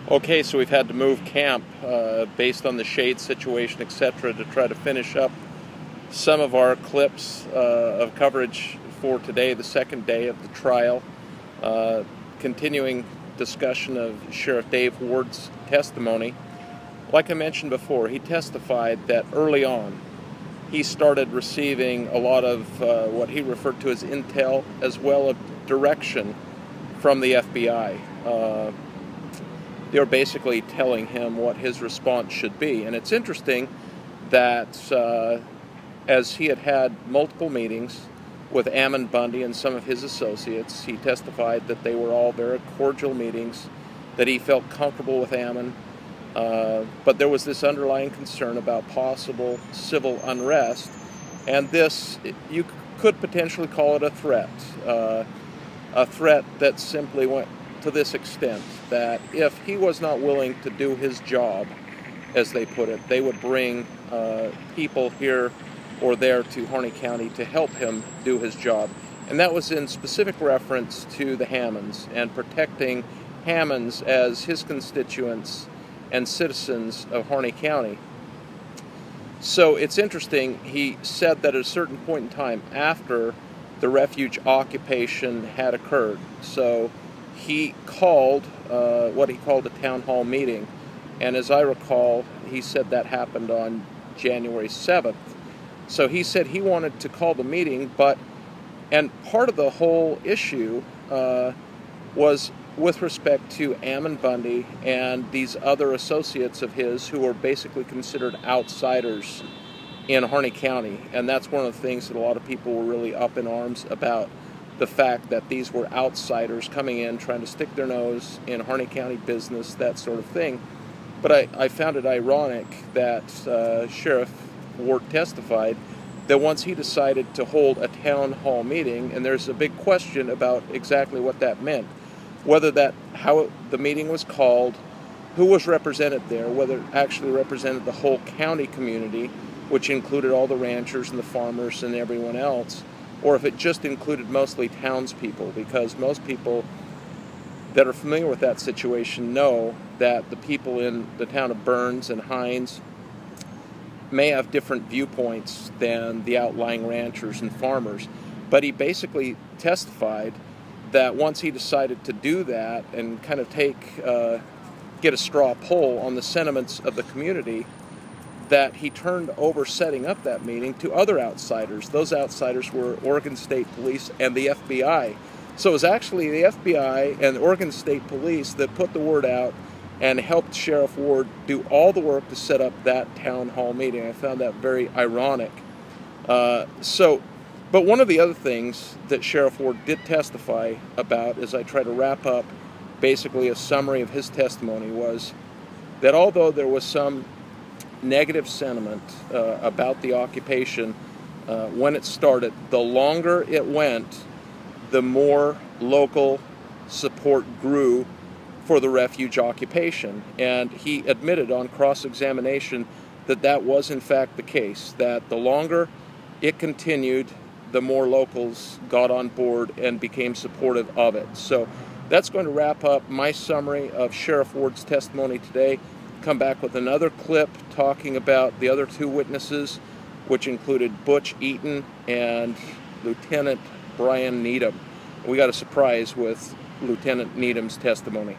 Okay, so we've had to move camp based on the shade situation, etc., to try to finish up some of our clips of coverage for today, the second day of the trial. Continuing discussion of Sheriff Dave Ward's testimony. Like I mentioned before, he testified that early on he started receiving a lot of what he referred to as intel, as well as direction from the FBI. They were basically telling him what his response should be. And it's interesting that as he had multiple meetings with Ammon Bundy and some of his associates, he testified that they were all very cordial meetings, that he felt comfortable with Ammon, but there was this underlying concern about possible civil unrest, and this, you could potentially call it a threat that simply went to this extent, that if he was not willing to do his job, as they put it, they would bring people here or there to Harney County to help him do his job. And that was in specific reference to the Hammonds and protecting Hammonds as his constituents and citizens of Harney County. So it's interesting, he said that at a certain point in time after the refuge occupation had occurred, so he called what he called a town hall meeting, and as I recall, he said that happened on January 7th. So he said he wanted to call the meeting, and part of the whole issue was with respect to Ammon Bundy and these other associates of his who were basically considered outsiders in Harney County. And that's one of the things that a lot of people were really up in arms about, the fact that these were outsiders coming in, trying to stick their nose in Harney County business, that sort of thing. But I found it ironic that Sheriff Ward testified that once he decided to hold a town hall meeting, and there's a big question about exactly what that meant, how the meeting was called, who was represented there, whether it actually represented the whole county community, which included all the ranchers and the farmers and everyone else, or if it just included mostly townspeople, because most people that are familiar with that situation know that the people in the town of Burns and Hines may have different viewpoints than the outlying ranchers and farmers. But he basically testified that once he decided to do that and kind of get a straw poll on the sentiments of the community, that he turned over setting up that meeting to other outsiders. Those outsiders were Oregon State Police and the FBI. So it was actually the FBI and the Oregon State Police that put the word out and helped Sheriff Ward do all the work to set up that town hall meeting. I found that very ironic. But one of the other things that Sheriff Ward did testify about, as I try to wrap up basically a summary of his testimony, was that although there was some negative sentiment about the occupation when it started, the longer it went, the more local support grew for the refuge occupation. And he admitted on cross-examination that that was in fact the case, that the longer it continued, the more locals got on board and became supportive of it. So that's going to wrap up my summary of Sheriff Ward's testimony today. Come back with another clip talking about the other two witnesses, which included Butch Eaton and Lieutenant Brian Needham. We got a surprise with Lieutenant Needham's testimony.